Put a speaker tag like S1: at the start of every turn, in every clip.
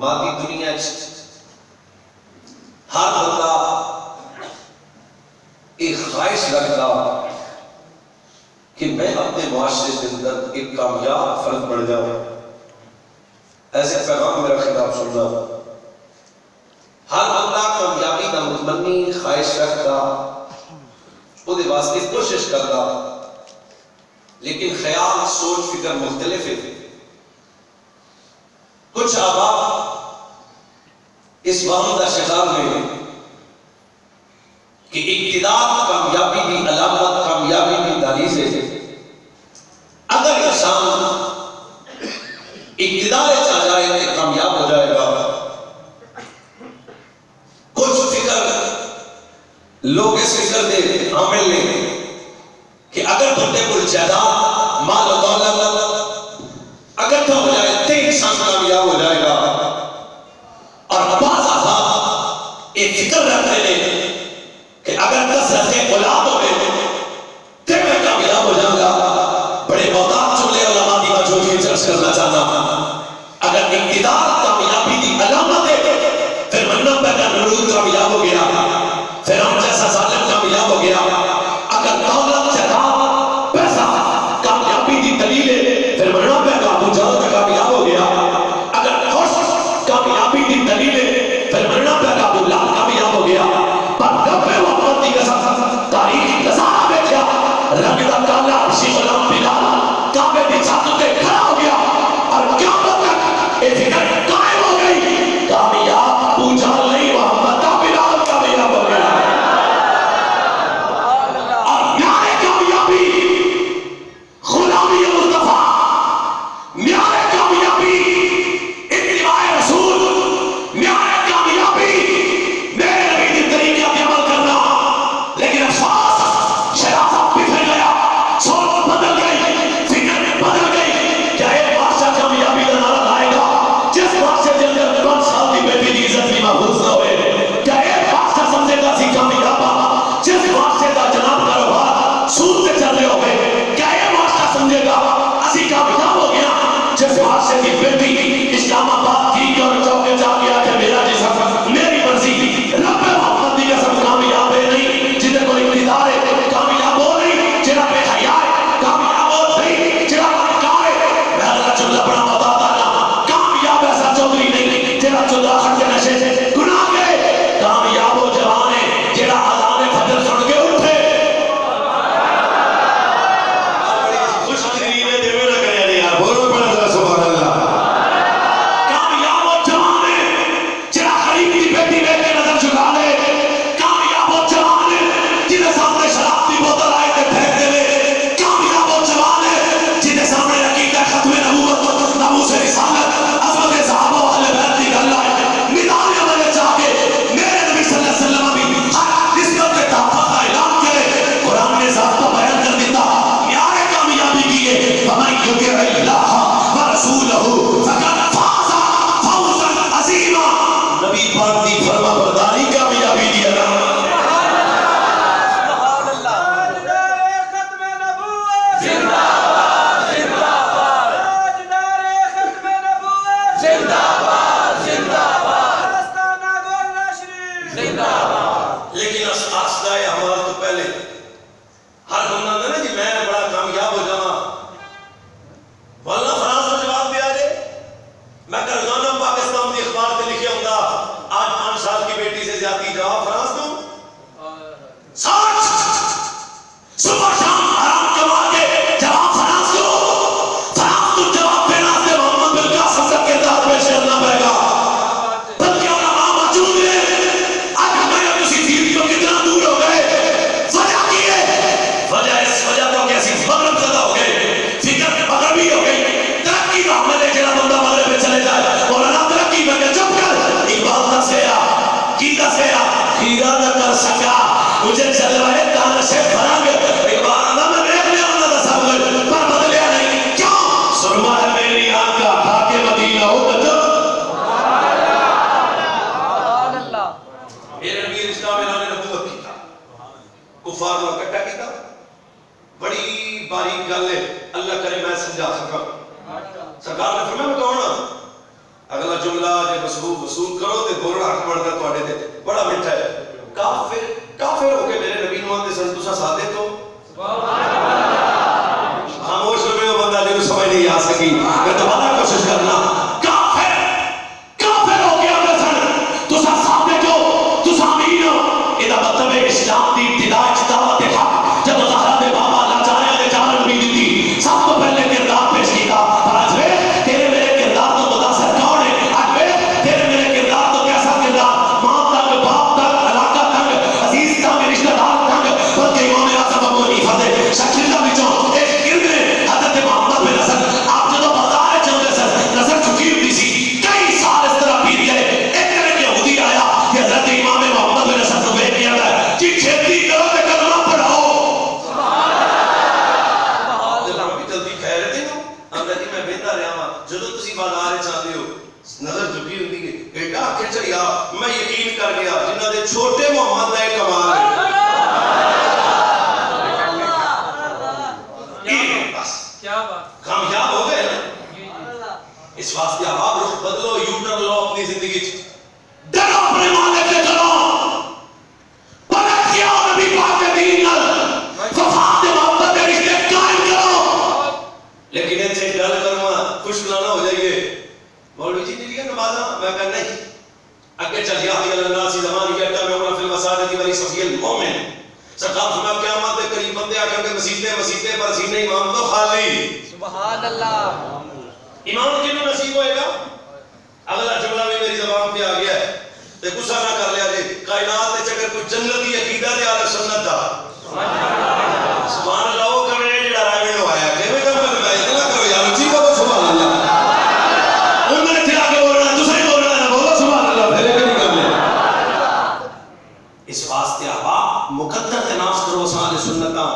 S1: مادی دنیا ہر بندہ ایک خواہش رکھتا کہ میں اپنے معاشرے کے اندر ایک کامیاب فرد بن جاؤں. ایسے پیغام میرا خطاب سننا. ہر بندہ کامیابی کا متمنی خواہش رکھتا، وہ واسطے کوشش کرتا، لیکن خیال سوچ فکر مختلف ہے. کچھ آبا اس وہم کا شکار میں کہ اقتدار کامیابی کی علامت، کامیابی کی دہلیز ہے. اگر انسان اقتدار چاہ جائے تو کامیاب ہو جائے گا. کچھ فکر لوگ اس فکر دے عامل نے کہ اگر بندے کو جائیداد مال و دولت اکٹھا ہو جائے تو انسان کامیاب ہو جائے گا. اور بعض آزاد ایک فکر رکھتے ہیں کہ اگر 10 اولاد ہو گئے تو میں کامیاب ہو جاؤں گا. بڑے محتاط جملے علماء کی وجہ کی چرچ کرنا چاہتا ہوں. اگر اقتدار کامیابی کی علامت ہے پھر منہ پیدا نمرود کامیاب ہو گیا، فرعون جیسا ظالم کامیاب ہو گیا. اگر دولت جائیداد پیسہ کامیابی کی دلیل ہے پھر منہ پیدا ابو جہل کامیاب ہو گیا. اگر خوش کامیابی کی دلیل ہے پھر منہ پیدا ابو لہب کامیاب ہو گیا. پر رب محمد کی قسم تاریخ نظارہ دیکھا، رنگ دا کالا عرشی غلام بلال کعبے کی چھت تے کھڑا ہو گیا اور قیامت تک یہ فکر قائم ہو گئی. کامیاب ابو جہل نہیں، محمد کا بلال کامیاب ہو گیا. اور میارے کامیابی غلامی مصطفیٰ، میارے کامیابی اتباع رسول، میارے کامیابی میرے نبی کی طریقے پر عمل کرنا. لیکن افسوس شرافت بکھر گیا، سوچ بدل گئی، فکر بدل گئی. کیا ایک بادشاہ کامیابی کا نعرہ لائے گا جس بادشاہ کے اندر 5 سال کی بیٹی کی عزت بھی محفوظ نہ ہوئے؟ کیا ایک بادشاہ سمجھے گا سی کامیاب جس بادشاہ کا جناب کاروبار سود سے چل رہے ہو گئے؟ کیا ایک بادشاہ سمجھے گا اسی کامیاب ہو گیا جس بادشاہ کی بیٹی اسلام آباد کی اور چوکے جا گیا کہ میرا جسم میری مرضی؟ رب محمد کی قسم کامیاب ہے نہیں جنہیں کوئی اقتدار ہے، کامیاب ہو نہیں جنہ پہ حیا ہے، کامیاب ہو نہیں جنہ کار ہے. میں اللہ جملہ بڑا بتاتا نا، کامیاب ایسا چودھری نہیں جنہ چودھا خٹ کے نشے سے گناہ گئے. کامیاب ہو جوان ہے جنہ اذان فجر سن کے اٹھے. خوش ترین ہے دیوے نہ کرے یار، بولو پڑا ذرا سبحان اللہ. کامیاب ہو جوان ہے جنہ غریب کی بیٹی بیٹھ کے نظر جھکا لے. کامیاب ہو جوان ہے جنہیں سامنے شراب کی بوتل آئے تھے پھینک دے لے. کامیاب ہو جوان ہے جنہیں سامنے عقیدہ ختم نبوت ناموس رسالت عظمت صحابہ والے بیت کی گل آئے میدان عمل چاہ کے میرے نبی صلی اللہ علیہ وسلم بھی ہر نسبت کے تحفظ کا اعلان کرے. قرآن نے ضابطہ بیان کر دیتا، میارے کامیابی کیے فَمَنْ يُطِعِ اللَّهَ وَرَسُولَهُ فَقَدْ فَازَ فَوْزًا عَظِيمًا. نبی پاک دی فرما برداری کامیابی دی علامت. لیکن آسدہ اعمال تو پہلے ہر بندہ نا جی میں بڑا کامیاب ہو جانا واللہ فرانس کا جواب دیا جائے. میں کرزانہ پاکستان کی اخبار سے لکھے ہوں گا آج 5 سال کی بیٹی سے زیادتی جواب فرانس دوں. مصروف وصول کرو تے بولنا حق بنتا تواڈے تے بڑا میٹھا ہے. کافر ہو کے میرے نبی نو آندے سن تساں سادے تو خاموش ہوئے ہو بندہ جنوں سمجھ نہیں آ سکی. میں دوبارہ کوشش کرنا. کافر ہو کے آندے سن تساں سادے تو تساں امین ہو. یہ مطلب ہے اسلام دی ابتدا دعوت حق جب زہرا دے بابا لاچاریاں نے جان نبی دیتی سب تو پہلے کردار پیش کیتا. آج وے تیرے میرے کردار تو متاثر کون ہے؟ آج وے تیرے میرے کردار تو کیسا کردار؟ ماں تنگ، باپ تنگ، علاقہ تنگ، عزیز تنگ، رشتہ دار تنگ. بلکہ امام اعظم ابو حنیفہ دے شاگرداں وچوں ایک گرد نے حضرت محمد بن حسن آپ جدوں بازار چلدے سن نظر چکی ہوتی سی. کئی سال اس طرح بیت گئے. ایک دن یہودی آیا کہ حضرت امام محمد بن حسن کو دیکھ کے آتا ہے جی چھیتی کرو تے کلمہ پڑھاؤ. جدو تسی بازار چاہتے ہو نظر جھکی ہوتی ہے ایڈا آنکھیں چڑیا میں یقین کر گیا جنہاں دے چھوٹے محمد دا ایک کمال ہے. کامیاب ہو گئے نا. اس واسطے آپ رخ بدلو، یو ٹرن لو اپنی زندگی چ. ڈرو اپنے مالک سے چلو. پلٹ کیا نبی پاک کے دین نال وفا دے محبت کے رشتے قائم کرو. لیکن ان سے ڈر کرنا خوش بلانا ہو جائیے. مولوی جی نے لیا نمازاں میں کہا نہیں اگے چل یا حی اللہ سی زمان یہ اٹا میں عمر فی المساجد ولی صفی المومن. سرکار فرمایا قیامت کے قریب بندے آ کر کے مسیتیں پر سینے امام تو خالی. سبحان اللہ. امام کنوں نصیب ہوئے گا؟ اگلا جملہ بھی میری زبان پہ آ گیا ہے تے غصہ نہ کر لیا جی. کائنات تے اگر کوئی جنتی عقیدہ تے اہل سنت دا سبحان اللہ وہ کرے جڑا رائے نو آیا کیویں کم کر میں اتنا کرو یار اچھی بولو سبحان اللہ. انہوں نے تھا کہ بولنا دوسرے بولنا نہ بولو سبحان اللہ پھر کہیں کر لے. اس واسطے آپ مقدر تناس کرو اہل سنتاں.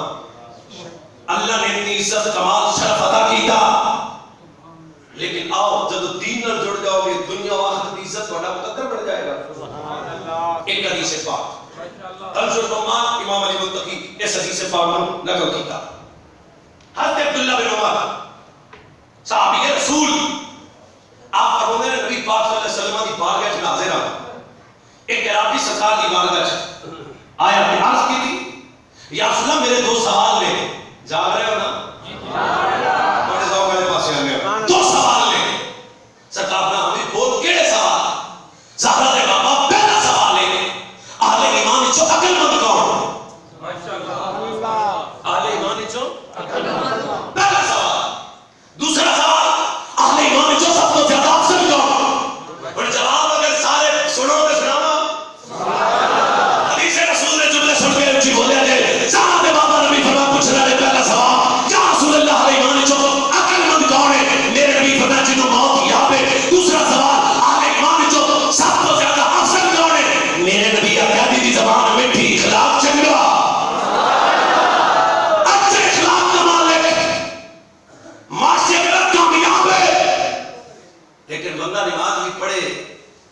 S1: اللہ نے اتنی عزت کمال شرف عطا کیتا لیکن آؤ جب دین نال جڑ جاؤ گے دنیا و آخرت کی عزت تھوڑا مقدر بڑھ جائے گا. ایک حدیث پاک کنز الایمان امام علی متقی اس حدیث پاک میں نقل کیتا. حضرت عبداللہ بن عمر صحابی رسول آپ فرماتے ہیں نبی پاک صلی اللہ علیہ وسلم کی بارگاہ میں حاضر ہوں. ایک عربی سرکار کی بارگاہ میں آیا کہ عرض کی تھی یا رسول اللہ میرے دو سوال لے. جاگ رہے ہو نا؟ بڑے ذوق والے پاس آنے ہو. دو سوال لے. سرکار نے ہمیں بول کیڑے سوال؟ زہرا دے بابا پہلا سوال لے اہل ایمان چو عقل مند کون؟ اہل ایمان چو پہلا سوال. دوسرا سوال اہل ایمان چو سب تو زیادہ افضل کون؟ اور جواب اگر سارے سنو تو سنانا. حدیث رسول نے جملے سن کے اچھی بولیا جائے زہرا دے بابا نبی فرما پوچھ رہا ہے پہلا سوال یا رسول اللہ اہل ایمان چو عقل مند کون ہے؟ میرے نبی فرما جنہوں موت یاد ہے. دوسرا سوال اہل ایمان چو سب تو زیادہ افضل کون ہے؟ میرے نبی اکادی دی زبان میٹھی اخلاق چنگا اچھے اخلاق کا مالک معاشرت کامیاب ہے. لیکن بندہ نماز بھی پڑھے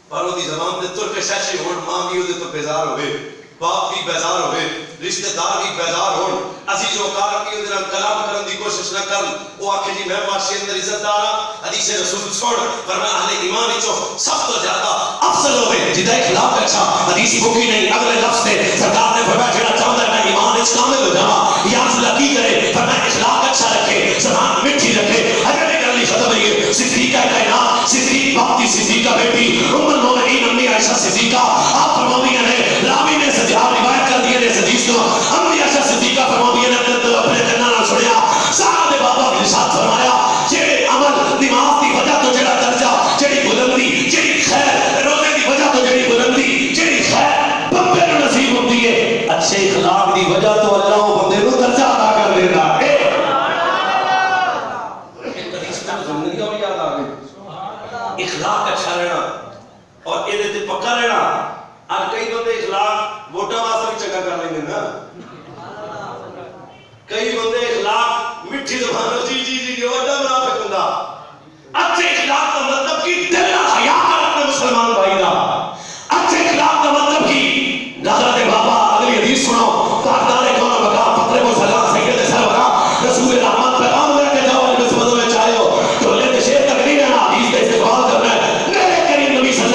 S1: پر وہ دی زبان دے ترک شاشی ہون ماں بھی وہ تو بیزار ہوئے باپ بھی بیزار ہوئے رشتہ دار بھی بیزار ہون عزیز و اقارب کی ادھر کلام کرن دی کوشش نہ کر. وہ آکھے جی میں معاشرے اندر عزت دارا حدیث رسول چھوڑ فرمایا اہل ایمان چو سب تو زیادہ افضل ہوئے جدا اخلاق اچھا. حدیث بھوکی نہیں اگلے لفظ سے سرکار نے فرمایا جڑا چاہتا ہے میں ایمان اس کامل ہو جاواں یا رسول اللہ کی کرے فرمایا اخلاق اچھا رکھے زبان میٹھی رکھے. حضرت علی ختم ہے صدیقہ کائنات صدیق باپ دی صدیقہ بیٹی ام المؤمنین امی عائشہ صدیقہ آپ فرماؤں نے راوی نے سجاد روایت کر دیا نے حدیث کو امی عائشہ صدیقہ فرماؤں نے اپنے کنا نہ چھڑیا. سارا دے بابا نے ساتھ فرمایا جڑے عمل نماز دی وجہ تو جڑا درجہ جڑی بلندی جڑی خیر روزے دی وجہ تو جڑی بلندی جڑی خیر بندے نو نصیب ہوندی ہے اچھے اخلاق دی وجہ تو اللہ وہ بندے نو درجہ عطا کر دیتا ہے. اخلاق اچھا رہنا اور یہ تے پکا رہنا. اب کئی بندے اخلاق ووٹاں واسطے بھی چنگا کر لیں گے نا. کئی بندے اخلاق میٹھی زبان جی جی جی جو بڑا منافق ہوندا. اچھے اخلاق کا مطلب کہ دل نال حیا کر اپنے مسلمان بھائی دا. اچھے اخلاق کا مطلب کہ حضرت بابا اگلی حدیث سنو کاردار کون بقا فطر کو سلام سید سرورا رسول رحمت پیغام لے کے جاؤ جس مدد میں چاہے ہو تو لے کے شیر تک نہیں رہنا حدیث کا استقبال کرنا ہے. میرے کریم نبی صلی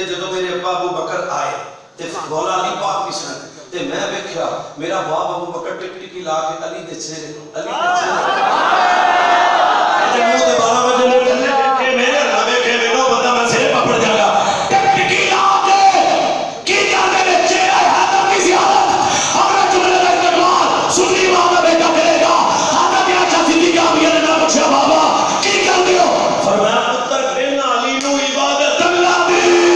S2: کہندے جدوں میرے ابا ابو بکر آئے تے مولا علی پاک بھی سن تے میں ویکھیا میرا باپ ابو بکر ٹک ٹکی لا کے علی دے چہرے نوں علی دے چہرے منہ تے 12 بجے نے دیکھے میرے اللہ ویکھے مینوں بندہ میں سر پپڑ جا گا
S3: ٹک ٹکی لا کے کی کرنے میں چہرہ حیدر کی زیارت حضرت جملے کا استقبال سنی امام کا بیٹا کرے گا حضرت عائشہ صدیقہ بھی نے نہ پوچھا بابا کی کر دیو
S2: فرمایا پتر بن علی نو عبادت
S3: اللہ دی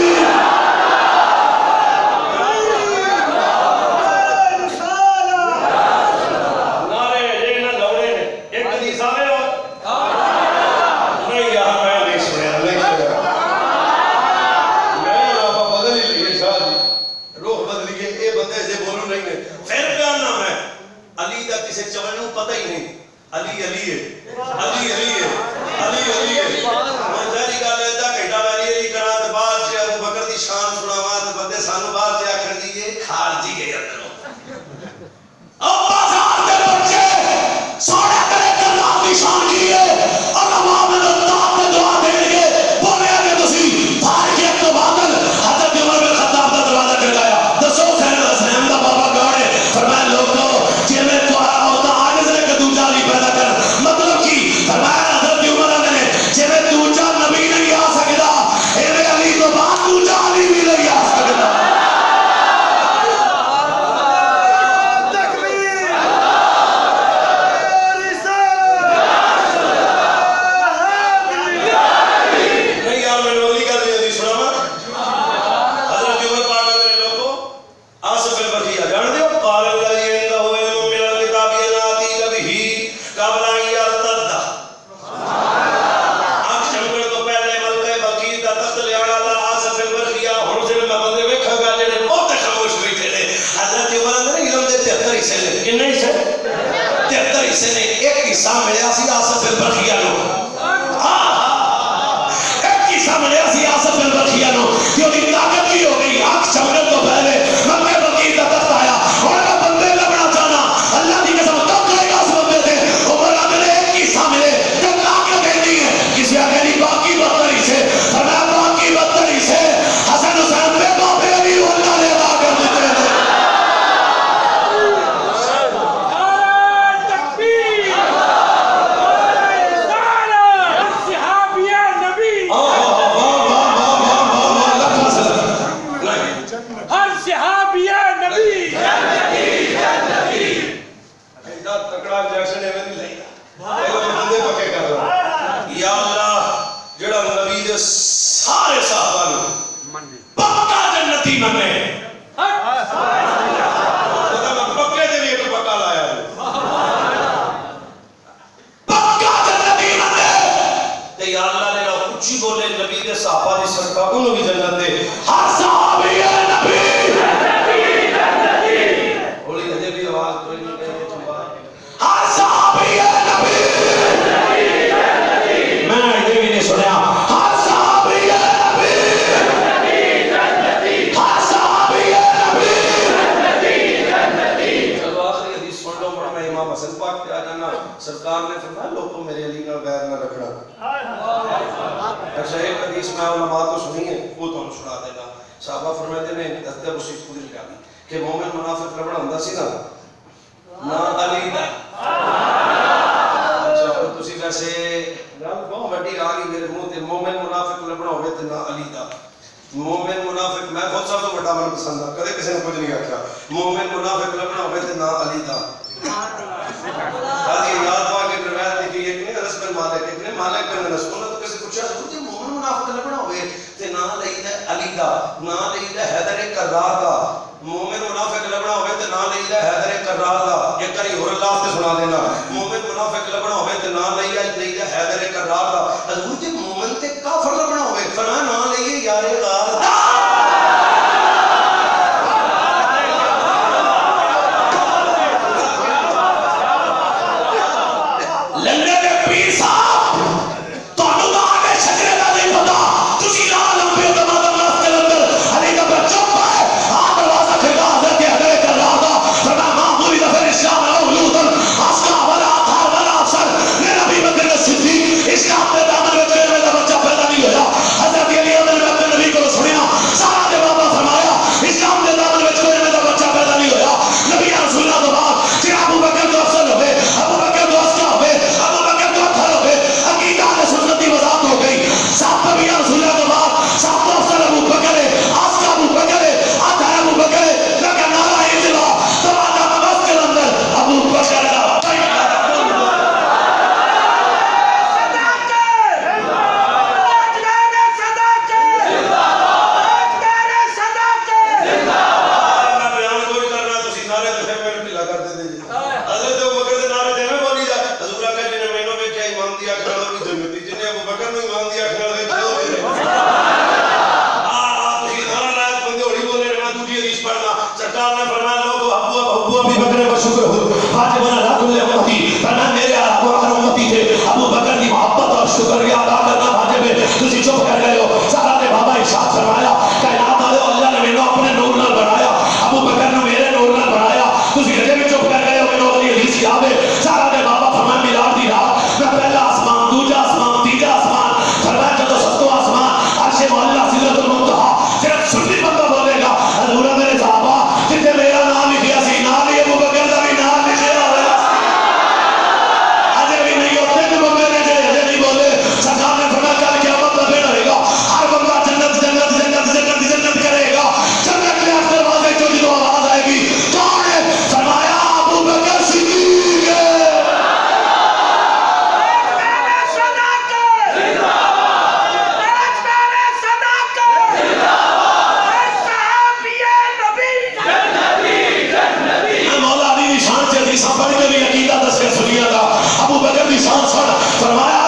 S3: دی شان سن فرمایا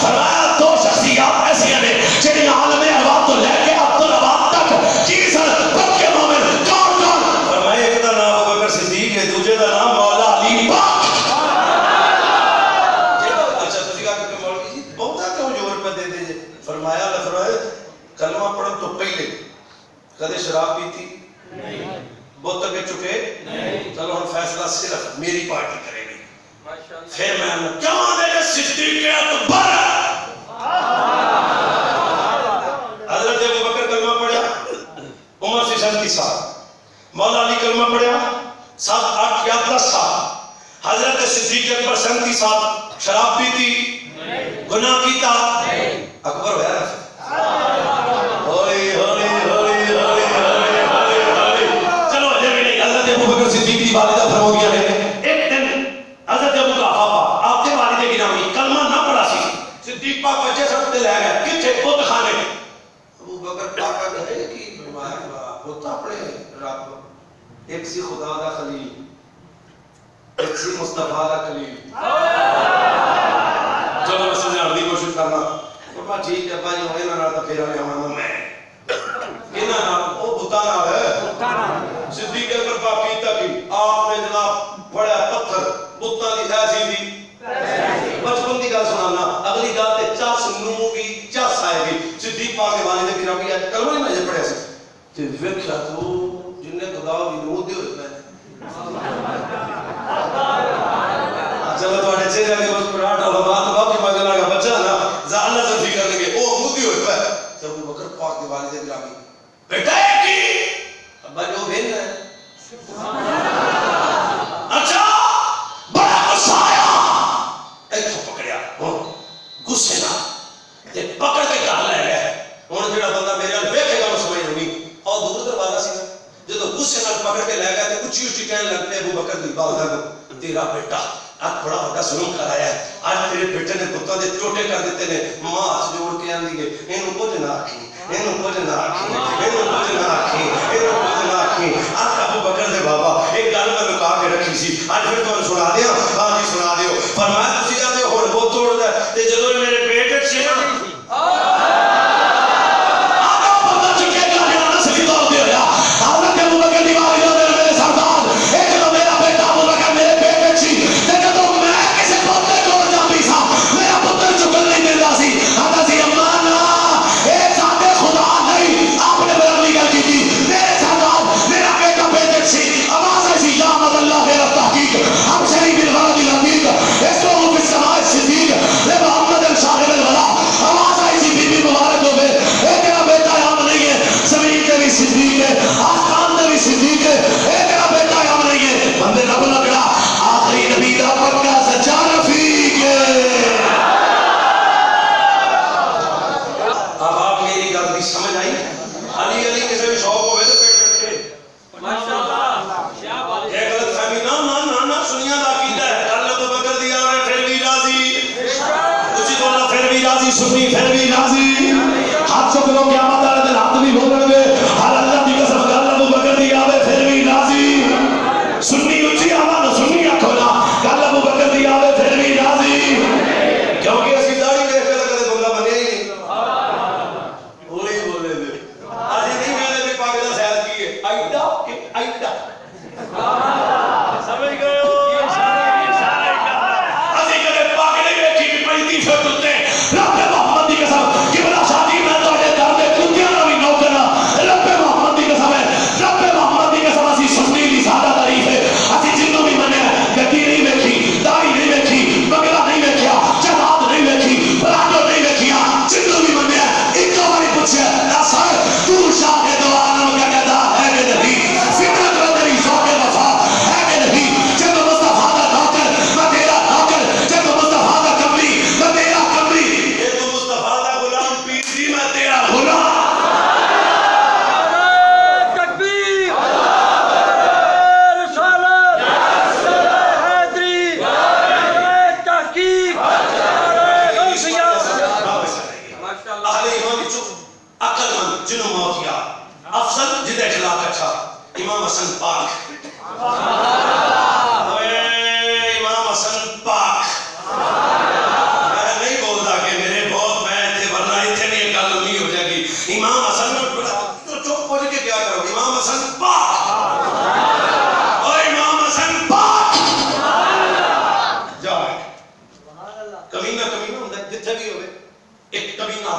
S3: فرمایا دو شخصیات ایسی ہیں جنہیں عالم ارواح تو لے کے عبدالعباد تک کی سن پکے مومن کون کون
S2: فرمایا ایک دا نام ابوبکر صدیق ہے دوسرے دا نام مولا علی پاک اچھا تسی کہا کہ مولوی جی بہتا کیوں جوڑ پہ دے دے فرمایا کلمہ پڑھن تو پہلے کدے شراب پیتی نہیں بہت کے چکے چلو ہم فیصلہ صرف میری پارٹی کرے گی پھر میں کیوں دے صدیق اکبر حضرت ابوبکر کلمہ پڑھا عمر سے 37 سال مولا علی کلمہ پڑھا 7 8 یا 10 سال حضرت صدیق اکبر 37 سال شراب پیتی گناہ کیتا اکبر ہوا ہولی ہولی ہولی ہولی ہولی ہولی ہولی چلو اجے بھی نہیں حضرت ابوبکر صدیق کی والدہ فرمودیاں نے ایک دن حضرت ابو قحافہ آپ کے والد گرامی کلمہ نہ پڑھا سی صدیق پاک بچے سب تے لے گئے کتھے بت خانے ابوبکر پاک گئے کہ بت اپنے رب ایک سی خدا دا خلیل ایک سی مصطفیٰ دا خلیل چلو میں سمجھانے کی کوشش کرنا فرما ٹھیک ہے بھائی ہوئے نہ تا پھر آنے ہوں میں کہنا نام وہ بتا نام ہے صدیق اکبر پاک پیتا کی آپ نے جناب بڑا پتھر بتا دی ایسی دی بچپن دی گل سنانا اگلی گل تے چس نو بھی چس آئے گی صدیق پاک کے والد گرامی آج کلمہ نہیں میں پڑھیا سی تے ویکھیا تو جن نے خدا بھی نو دے ہوئے میں چلو تواڈے چہرے دے بس پراٹھا ہو بات باقی مگلا کا بچہ نا زالہ سے فکر لگے او مودی ہوئے پہ تے ابو بکر پاک کے والد گرامی بیٹا ہے کی ابا جو بہن ہے اچھا بڑا غصہ آیا ایتھوں پکڑیا غصے نال تے پکڑ کے گھر لے گئے ہن جڑا بندہ میرے نال ویکھے گا سمجھ نہیں اور دور دروازہ سی جدوں غصے نال پکڑ کے لے گئے تے اونچی اونچی کہنے لگ پے ابو بکر دی والدہ کو تیرا بیٹا آج بڑا بڑا ظلم کرایا ہے آج تیرے بیٹے نے کتا دے ٹوٹے کر دیتے نے ماں ہاتھ جوڑ کے آندی ہے اینو کچھ نہ آکھی اینو کچھ نہ آکھی اینو کچھ نہ آکھی اینو کچھ نہ آکھی آج ابو بکر دے بابا ایک گل میں لکا کے رکھی سی آج پھر تمہیں سنا دیا ہاں جی سنا دیو فرمایا تسی جاتے ہو بہت توڑ دے تے جدوں میرے پیٹ سے سنی پھر بھی راضی ہاتھ چکلو قیامت والے دن ہاتھ بھی بولن گے ہر اللہ دی قسم گل ابو بکر دی آوے پھر بھی راضی سنی اونچی آواز سنی آکھو نا گل ابو بکر دی آوے پھر بھی راضی کیونکہ اسی داڑھی دیکھ کے کدے بندہ بنے ہی نہیں بولے ہی بولے دے اج نہیں کہنے بھی پاک دا سیاست کی ہے ایڈا کہ ایڈا سمجھ گئے ہو اسی کدے پاک نہیں ویکھی بھی پڑی ٹی شرٹ تے رب محمد دی قسم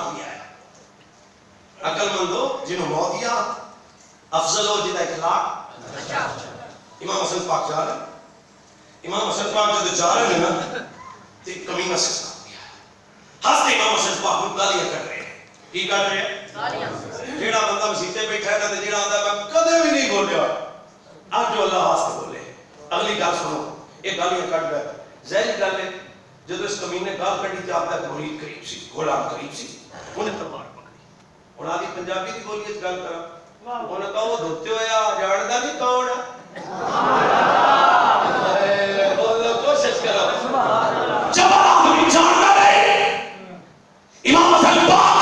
S2: بھی آیا عقل مندو جنہوں موت یا افضل ہو جدہ اخلاق امام حسن پاک جا رہے امام حسن پاک جدہ جا رہے ہیں نا تو ایک کمینہ سے ساتھ دیا ہستے امام حسن پاک کو گالیاں کر رہے ہیں کی کر رہے ہیں جیڑا بندہ مسیطے بیٹھا ہے نا جیڑا آدھا میں کدے بھی نہیں بولیا آج جو اللہ واسطے بولے اگلی گال سنو ایک گالیاں کٹ گئے زہری گال ہے جدو اس کمینے گال کٹی تھی آپ کا مرید قریب سی غلام قریب سی انہیں تلوار پکڑی انہاں آدھی پنجابی دی بولی اس گال کرا انہوں نے کہا وہ دھوتے ہوئے جاندہ نہیں کون ہے بولو کوشش کرو
S3: جب آدمی جانتا رہے امام حسن پاک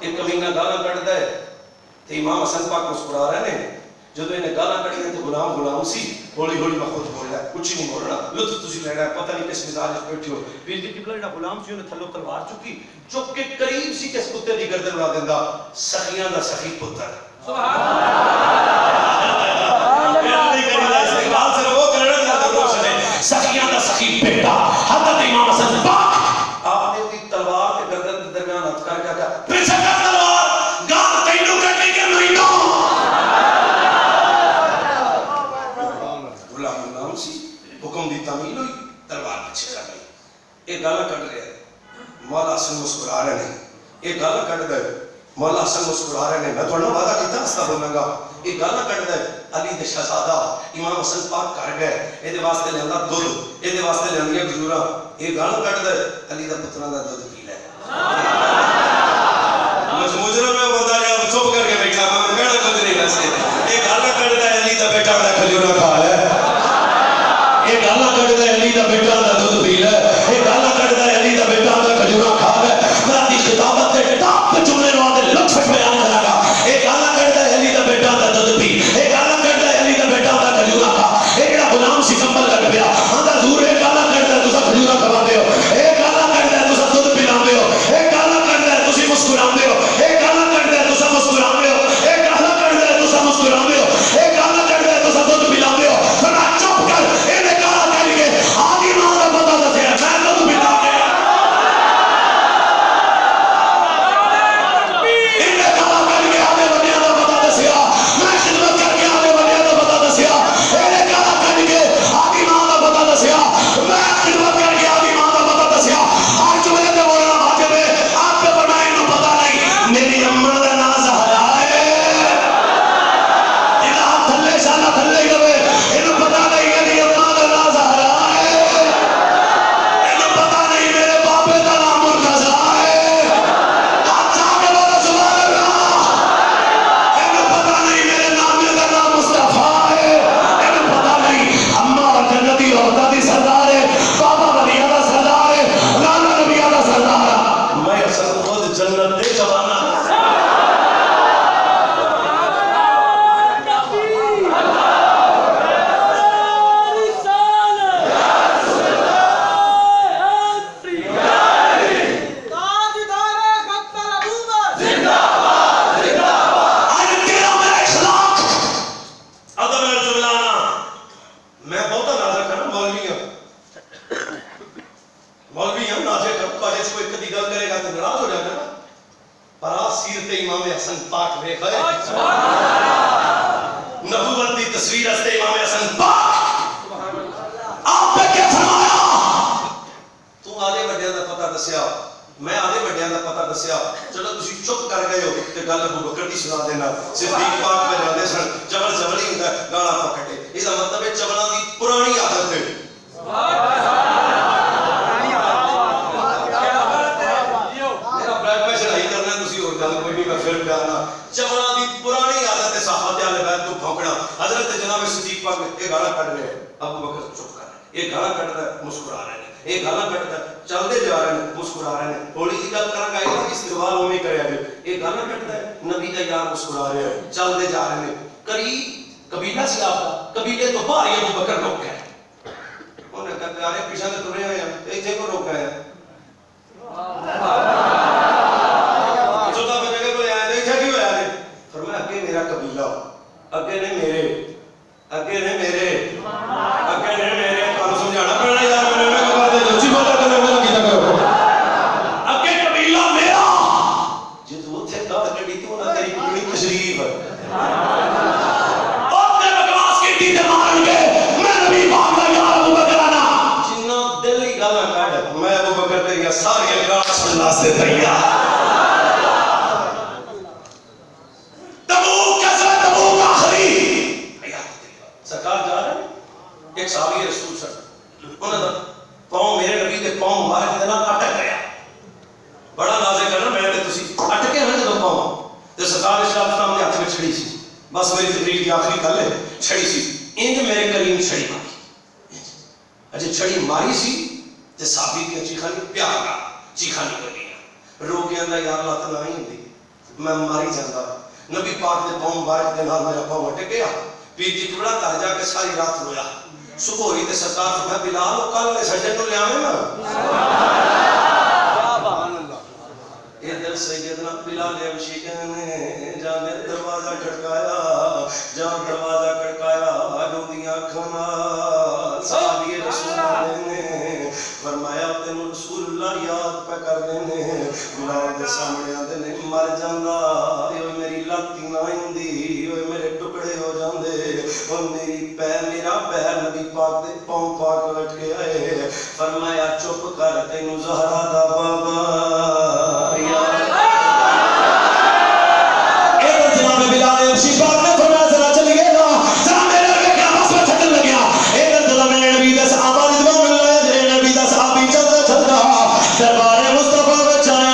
S2: ایک کمینہ گالا کٹ دے تو امام حسن پاک مسکرا رہے ہیں جدو انہیں گالا کٹی ہیں تو غلام سی ہولی ہولی میں خود بول رہا ہے کچھ نہیں بول رہا لطف تجھے لے رہا ہے پتہ نہیں کس مزاج اس بیٹھی ہو پیر جی قبلہ جڑا غلام سی انہیں تھلو تلوار چکی چک کے قریب سی کس کتے دی گردن اڑا دیندا سخیاں دا سخی پتر سبحان اللہ
S3: سخیاں دا سخی بیٹا حضرت امام حسن پاک
S2: آپ نے دی تلوار کے گردن کے درمیان ہتھ کر کیا
S3: پیچھے کر تلوار گال تینو کرنے کے مہینوں
S2: غلام سی حکم دی تعمیل ہوئی تلوار پیچھے کر لی ایک گالا کٹ رہے ہیں مولا حسن مسکرا رہے ہیں ایک گالا کٹ دے مولا حسن مسکرا رہے ہیں میں تھوڑا وعدہ کیتا ہستا بولنا گا ایک گالا کٹ دے علی دے شہزادہ امام حسن پاک کر گئے اے دے واسطے لے اندر دودھ اے دے واسطے لے اندر کھجورا ایک گالا کٹ دے علی دا پترا دا دودھ پی لے مجرم میں بندہ جب چپ کر کے بیٹھا میں کہنا کچھ نہیں ویسے ایک گالا کٹ دے علی دا بیٹا دا کھجورا کھا لے ایک گالا کٹ دے علی دا بیٹا دا دودھ پی لے ایک گالا کٹ دے علی دا بیٹا دا کھجورا کھا لے میں دی خطابت کے ٹاپ پہ جملے نو دے لطف بیان کرا گا ایک گالا کٹ دے علی دا بیٹا دا دودھ پی ایک گالا کٹ دے علی دا بیٹا دا کھجورا کھا ایک جڑا غلام سی کمبل لگ پیا آندا حضور ایک گالا کٹ دے تساں کھجورا کھواندے ہو ایک گالا کٹ دے تساں دودھ پلاندے ہو ایک گالا کٹ دے تسی مسکراندے ہو ایک گالا کٹ دے تساں مسکراندے ہو ایک گالا کٹ دے تساں مسکراندے ہو ایک گالا کٹ دے تساں دودھ پلاندے ہو فرمایا چپ کر اینے گالا کٹ کے آدھی ماں دا پتہ دسیا میں دودھ پلا کے اینے گالا کٹ کے آدھے بندیاں دا پتہ دسیا میں خدمت کر کے آدھے بندیاں دا پتہ دسیا اینے گالا کٹ کے آدھی ماں دا پتہ دسیا میں خدمت کر کے آدھی ماں دا پتہ دسیا آج جملے تے بولنا واجب ہے آپ پہ فرمایا انہوں پتہ نہیں میری اماں دا نام زہرا ہے جدا آپ تھلے شالا تھلے ہی رہے انہوں پتہ نہیں میری اماں دا نام زہرا ہے انہوں پتہ نہیں میرے باپے دا نام مرتضی ہے آپ جا کے بولو سبحان اللہ انہوں پتہ نہیں میرے نانے دا نام مصطفیٰ ہے انہوں پتہ نہیں اماں اور جنتی عورتہ دی سردار ہے بابا ولیہ دا سردار ہے لالا نبیہ دا سردار ہے میں اصل خود جنت دے جوانا میں بہت نازک کرنا مولوی ہوں نازک کروں کالج کو ایک دی گل کرے گا تو ناراض ہو جانا پر آج سیرت امام حسن پاک دیکھ ہے نبوت دی تصویر ہستے امام حسن پاک آپ نے کیا فرمایا تو آدھے بڑیاں دا پتہ دسیا میں آدھے بڑیاں دا پتہ دسیا چلو تسی چپ کر گئے ہو تے گل ابو بکر دی سنا دینا صدیق پاک میں جاندے سن جبل جبل ہی ہوندا گالا پکڑے اس دا مطلب ہے چبلاں دی پرانی عادت ہے میرا بلڈ پریشر ہائی کرنا تسی اور گل کوئی نہیں میں پھر پیانا چبلاں دی پرانی عادت ہے صحابہ اہل بیت کو بھونکنا حضرت جناب صدیق پاک یہ گالا کٹ رہے ہیں ابو بکر چپ کر رہے یہ گالا کٹ رہا ہے مسکرا رہے ہیں ایک گالا کٹتا ہے چلتے جا رہے ہیں مسکرا رہے ہیں تھوڑی سی گل کرا گا استقبال ہونے کرے گا ایک گالا کٹتا ہے نبی کا یار مسکرا رہے ہیں چلتے جا رہے ہیں قریب قبیلہ سی آپ کا قبیلے تو باہر ابو بکر روک گئے انہوں نے کہا پیارے پیچھے سے ترے ہوئے ہیں ایتھے کو روک گئے چوتھا بجے کو لے آئے ایتھے کیوں آیا نے فرمایا اگے میرا قبیلہ اگے نے میرے اگے نے میرے اگے نے میرے تانوں سمجھانا پڑنا یار میں کہا دے جو چی بولا کرے میرا کیتا کرو اگے قبیلہ میرا
S3: بچن واسطے تیار. تبوک کیسا تبوک آخری
S1: سرکار جا رہے ہیں. ایک صحابی رسول صلی انہوں نے پاؤں میرے نبی کے پاؤں مبارک دے نال اٹک گیا. بڑا نازے کرنا میں تے تسی اٹکے ہوئے جدوں پاؤں تے سرکار اسلام نے ہاتھ میں چھڑی سی. بس میری تقریر کی آخری گل ہے. چھڑی سی انج میرے کریم چھڑی ماری. اجے چھڑی ماری سی تے صحابی کی چیخاں پیار کا چیخاں نکل گئی. رو کے اندر یا اللہ تعالی نہیں ہوندی میں ماری جاندا. نبی پاک دے پاؤں مبارک دے نال میرا پاؤں اٹک گیا. پیر جی کبڑا تر جا کے ساری رات رویا. صبح ہوئی تے سرکار فرمایا بلال کل والے سجن نو لے آویں نا. ادھر سیدنا بلال حبشی نے جانے دروازہ کھڑکایا. جہاں دروازہ کھڑکایا روندیاں اکھاں صحابی رسول اللہ نے فرمایا تینوں رسول اللہ یاد پہ کر دینے. بلال دے سامنے آندے نے مر جاندا میری لاتی نہ ہوندی میرے ٹکڑے ہو جاندے. میری پیر میرا پیر نبی پاک دے پاؤں پاک لٹ کے آئے. فرمایا چپ کر تینوں زہرا دا بابا
S3: بلال حبشی پاک نے فرمایا ذرا چلیے نا ذرا میرے لگے کیا بس میں چھٹن لگیا. ادھر ذرا میرے نبی دا صحابہ رضوان اللہ میرے نبی دا صحابی چلتا چلتا دربار مصطفیٰ وچ آئے.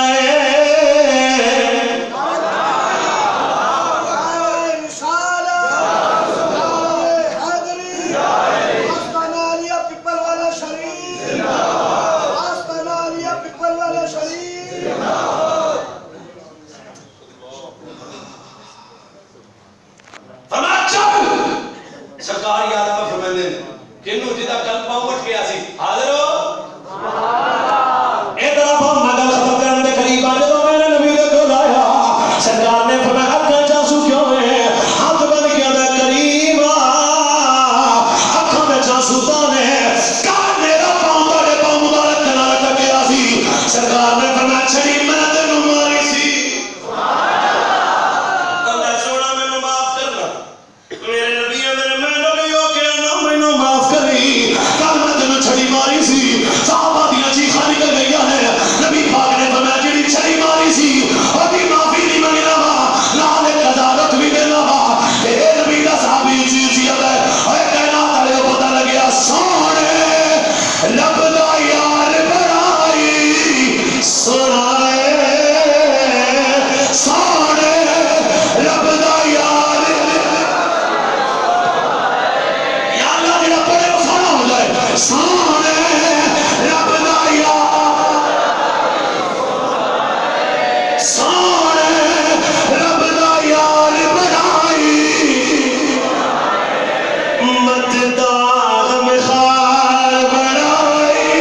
S1: سرکار یاد پہ فرماندے کنوں جدا کل پاؤں اٹھ گیا سی حاضر ہو.
S3: ادھر آپ ہم گل ختم کرنے دے قریب آ جدوں میں نے نبی دے کول آیا. سرکار نے فرمایا اکھاں چانسو کیوں ہے ہاتھ بن کے دے قریب اکھاں میں چانسو تانے کار میرا پاؤں تاڑے پاؤں مبارک دے نال ٹکیا سی. سرکار نے فرمایا چھڑی میں تینوں ماری سی.
S1: اللہ سونا مینوں معاف کرنا. میرے نبی
S3: معاف کری کل میں تینوں چھڑی ماری سی. صحابہ دیاں چیخاں نکل گئی ہیں. نبی پاک نے فرمایا جڑی چھڑی ماری سی اودی معافی نہیں منگنا وا نال قضاوت بھی دینا وا. اے نبی دا صحابی شخصیت ہے. اے کائنات والے کو پتہ لگیا سونے رب دا یار بڑائی سنائے. سونے رب دا یار سونے رب دا یار سونے رب دا یار بڑائی مت داغ مخار بڑائی.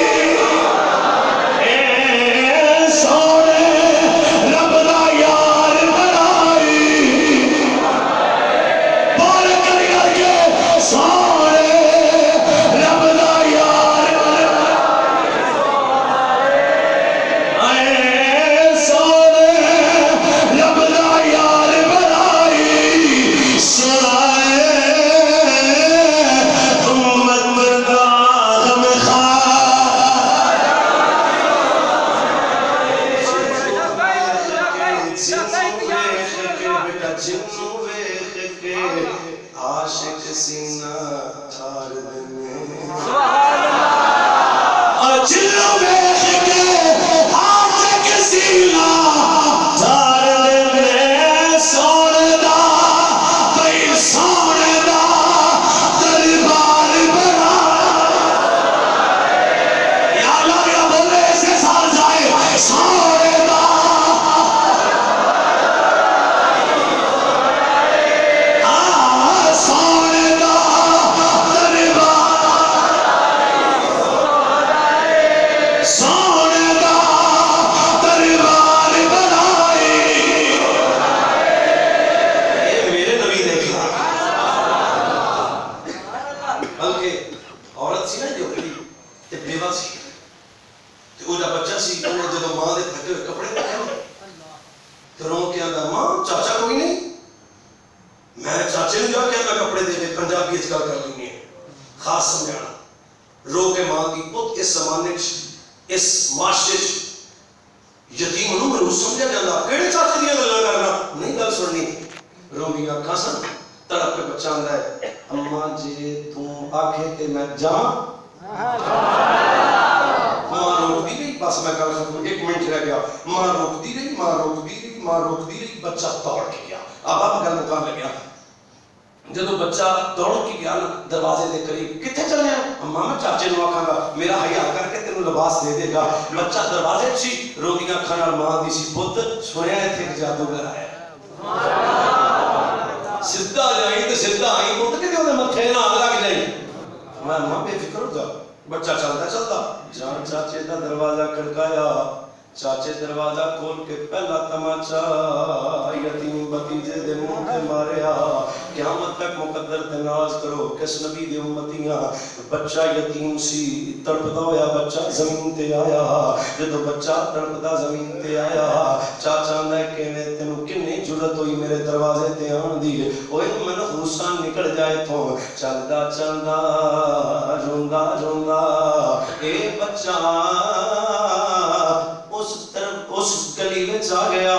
S3: سونے رب دا یار بڑائی بول کر کے سونے رب دا
S1: عاشق سینہ ٹھار دینے
S3: جلو بیخ کے عاشق سینہ ٹھار دینے. سونے دا بھئی سونے دا دربار بڑا. یا اللہ میرا بولے ایسے سال جائے سونے دا سونے دا دربار سونے دا دربار بنائے.
S1: یہ میرے نبی نے کہا. بلکہ عورت سی نا جو کڑی تے بیوہ سی تے او دا بچہ سی انہیں جدوں ماں دے پھٹے ہوئے کپڑے پہنے تے رو کے آندا ماں چاچا کوئی نہیں. میں چاچے نے جا کے میں کپڑے دے دے پنجابی اچ گل کر لینی ہے خاص سمجھانا. رو کے ماں دی پت اس زمانے اس معاشرے
S2: یتیم نوں مروس سمجھا جاتا کہڑے چاچے دیا گلاں کرنا نہیں گل سننی روندیاں اکھاں سن تڑپ کے بچہ آندا ہے اماں جی توں آکھے تے میں جاواں ماں روکتی رہی بس میں گل ختم 1 منٹ رہ گیا ماں روکتی رہی ماں روکتی رہی ماں روکتی رہی بچہ دوڑ کے گیا اب گل مکان لگیا جدو بچہ دوڑ کے گیا دروازے دے قریب کتنے چلے ہیں اماں میں چاچے نو آکھاں گا میرا حیا کر کے تینوں لباس دے دے گا بچہ دروازے سی روندیاں اکھاں نال ماں دی سی پت سنیا ایتھے ایک جادوگر آیا سیدھا جائی تے سیدھا آئی پت کہ اودے متھے نال لگ جائی میں ماں بے فکر ہو جا بچہ چلتا چلتا جان چاچے دا دروازہ کھڑکایا چاچے دروازہ کھول کے پہلا تماچا یتیم بھتیجے دے منہ تے ماریا قیامت تک مقدر تے ناز کرو کس نبی دی امتیاں بچہ یتیم سی تڑپدا ہویا بچہ زمین تے آیا جدو بچہ تڑپدا زمین تے آیا چاچا نے کہنے تینوں کنے جرت ہوئی میرے دروازے تے آن دی اوے منحوساں نکل جائے تھوں چلدا چلدا روندا روندا اے بچہ اس گلی میں آ گیا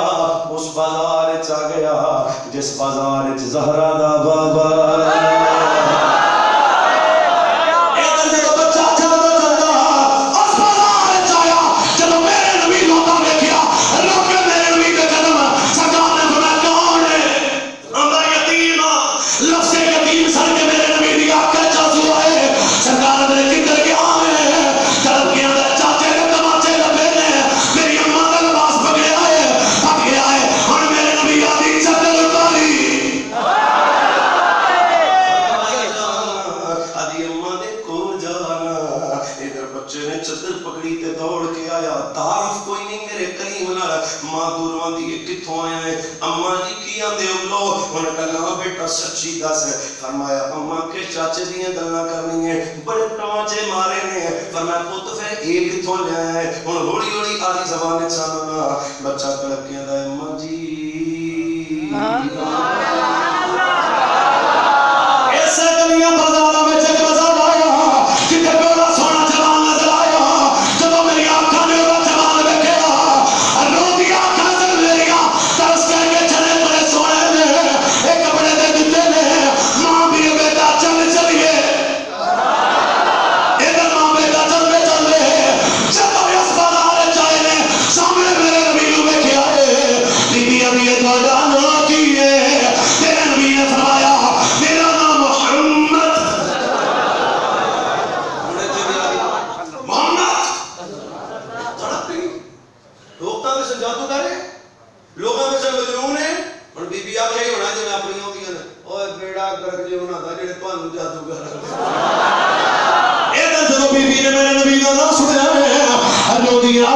S2: اس بازار آ گیا جس بازار زہرا دا بابا سچی دس فرمایا اماں کے چاچے دیاں گلاں کرنی ہے بڑے ٹانچے مارے نے فرمایا پت پھر ایک کتھوں لے آیا ہے ہن ہولی ہولی آدھی زبان سننا بچہ تڑپ کے آندا ہے اماں جی ایسے گلیاں بازاراں وچ ایک بازار آیا جتھے بڑا سونا جوان نظر آیا جدوں میری آنکھاں نے وہ جوان ویکھیا روندیاں اکھاں تے میریاں ترس کر کے چلے بڑے سونے نے ایک کپڑے دے دتے نے ماں بھی بیٹا چل چلیے ادھر ماں بیٹا چلتے چلتے جب اس بازار چائے نے سامنے میرے نبی نو ویکھیا ہے بی بی ابھی تہاڈا نام کی ہے تیرے نبی نے فرمایا میرا نام محمد لوگاں میں سے جادوگر ہے لوگاں میں سے مجنون ہے اور بی بی آکھے ہونا جے میں اپنی ہوندی ہے اوے بیڑا گرک جے ہونا دا جڑے تانوں جادوگر اے تے جدوں بی بی نے میرے نبی دا نام سنیا ہے روندیاں